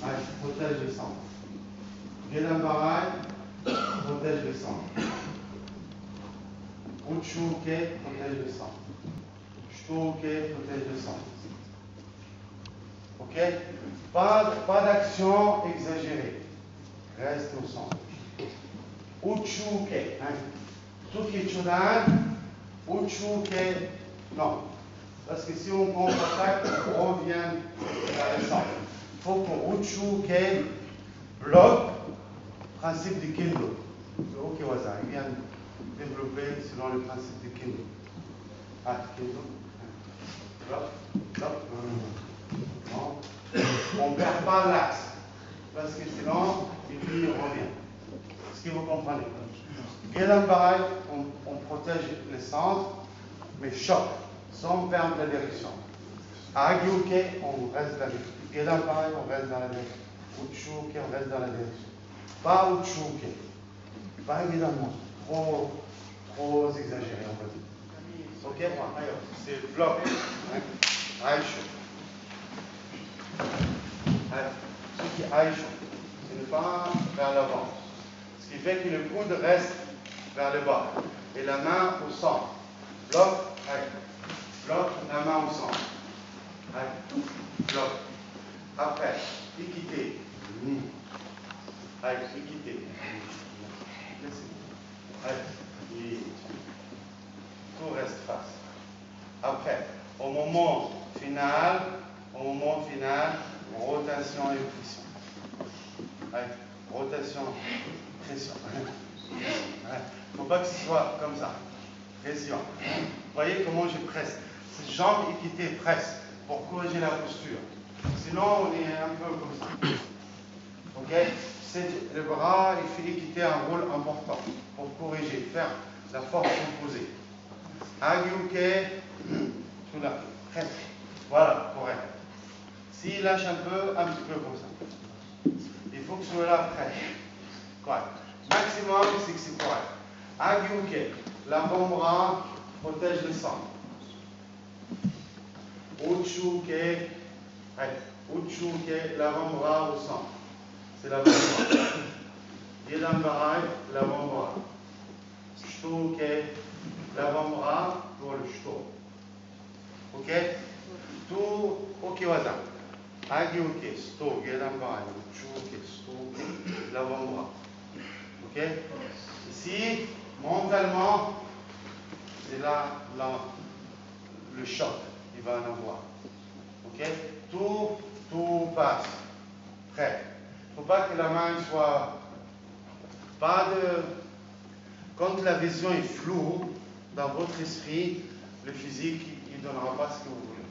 Allez, protège le centre. Gedan Barai, protège le centre. Uchuke, protège le centre. Shtuke, protège le centre. Ok? Pas d'action exagérée. Reste au centre. Uchuke. Hein? Tuki Chudan, Uchuke. Non. Parce que si on contre-attaque, on revient vers le centre. Il faut que Uchuke bloque le principe du Kendo. C'est Okiwaza. Il vient développer selon le principe du Kendo. Ah, Kendo. Bloc, bloc. Non. On ne perd pas l'axe. Parce que sinon, il revient. Est-ce que vous comprenez? Gedan Barai, on protège les centres, mais choc, sans perdre la direction. Agiuke, on reste dans la direction. Gedan Barai, on reste dans la direction. Uchuke, on reste dans la direction. Pas Uchuke. Pas évidemment. Trop exagéré, on va dire. Ok? C'est bloc. Aïcho. Ce qui aïcho, ce n'est pas vers l'avant. Ce qui fait que le coude reste vers le bas. Et la main au centre. Bloc, bloc, la main au centre. Bloc. Après, équité. Équité. Tout reste face. Après, au moment final, rotation et pression. Rotation, pression. Il ne faut pas que ce soit comme ça. Pression. Vous voyez comment je presse. Ces jambes équitées pressent pour corriger la posture. Sinon, on est un peu comme ça. Ok? Le bras, il fait équiter un rôle important pour corriger, faire la force opposée. Agiuke, tout là. Voilà, correct. S'il lâche un petit peu comme ça. Il faut que ce soit là près. Correct. Maximum, c'est que c'est correct. Agiuke, l'avant-bras protège le centre. Uchuke, l'avant-bras au centre. C'est l'avant-bras. Gedan Barai, l'avant-bras. Shtuke, l'avant-bras pour le shto. Ok? Tout okiwaza. Agiuke, sto, Gedan Barai, Uchuke, Shtuke, l'avant-bras. Ok? Ici, mentalement, c'est là le choc qu'il va en avoir. Ok? Tout passe. Prêt. Il ne faut pas que la main soit. Quand la vision est floue, dans votre esprit, le physique, il ne donnera pas ce que vous voulez.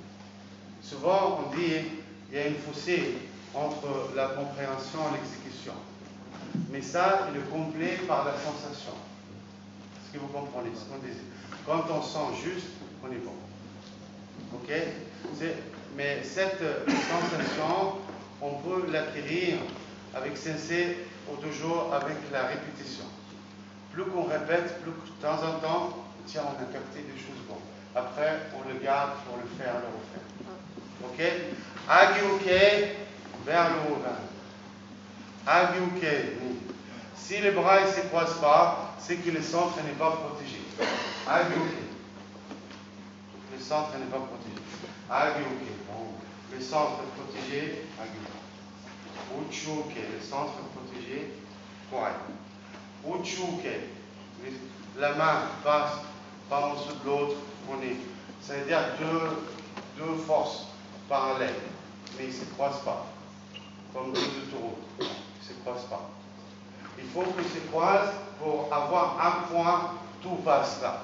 Souvent, on dit qu'il y a une fossé entre la compréhension et l'exécution. Mais ça, il est complet par la sensation. Est-ce que vous comprenez ce qu'on dit? Quand on sent juste, on est bon. Ok? Mais cette sensation, on peut l'acquérir avec sensei ou toujours avec la répétition. Plus qu'on répète, plus de temps en temps, tiens, on a capté des choses bonnes. Après, on le garde pour le faire, le refaire. Ok? Agiuke, vers le haut. Agiuke. Si les bras ne se croisent pas, c'est que le centre n'est pas protégé. Agiuke. Le centre n'est pas protégé. Agiuke. Bon. Le centre est protégé. Agiuke. Uchuke. Le centre est protégé. Correct. Uchuke. La main passe par en dessous de l'autre. C'est-à-dire deux forces parallèles. Mais ils ne se croisent pas. Comme deux taureaux. Ils ne se croisent pas. Il faut qu'ils se croisent pour avoir un point, tout passe là.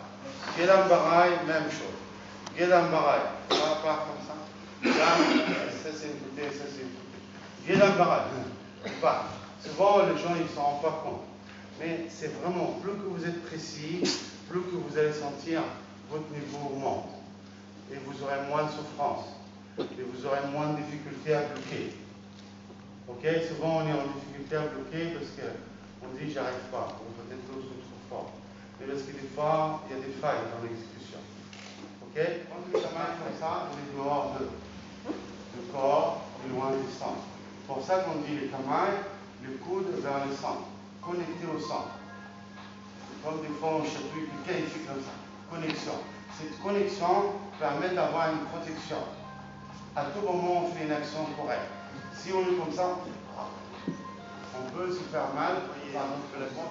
Gedan Barai, même chose. Gedan Barai, ça part comme ça. Là, ça c'est une côté, ça c'est une côté. Gedan Barai, pas. Souvent les gens ils ne s'en rendent pas compte. Mais c'est vraiment, plus que vous êtes précis, plus que vous allez sentir votre niveau monte. Et vous aurez moins de souffrance. Et vous aurez moins de difficultés à bloquer. Ok? Souvent on est en difficulté à bloquer parce qu'on dit j'arrive pas, ou peut-être d'autres sont trop forts. Mais parce que des fois, il y a des failles dans l'exécution. Ok? Quand le chemin est comme ça, on est dehors du corps, et loin du centre. pour ça qu'on dit les kamaï, le coude vers le centre, connecté au centre. Comme des fois on chatouille quelqu'un ici comme ça. Connexion. Cette connexion permet d'avoir une protection. À tout moment, on fait une action correcte. Si on est comme ça, on peut se faire mal par notre placement.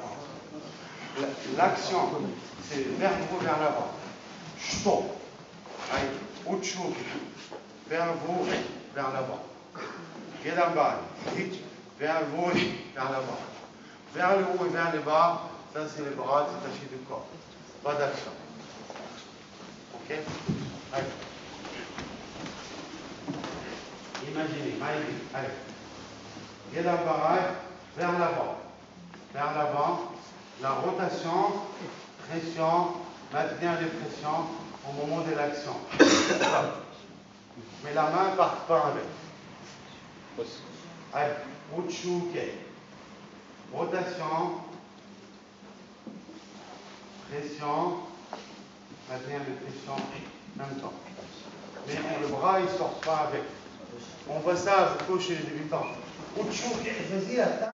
L'action, c'est vers vous, vers l'avant. Stop. Utchuk. Vers vous, vers l'avant. Gedambai. Vers vous, vers l'avant. Vers le haut et vers le bas, ça c'est les bras détachés du corps. Pas d'action. Ok? Allez. Imaginez, allez. Gedambai, vers l'avant. Vers l'avant. La rotation, pression, maintenir les pressions au moment de l'action. Mais la main ne part pas avec. Allez, Uchuke. Rotation, pression, maintenir les pressions en même temps. Mais le bras, il ne sort pas avec. On voit ça beaucoup chez les débutants. Uchuke, vas-y, attends.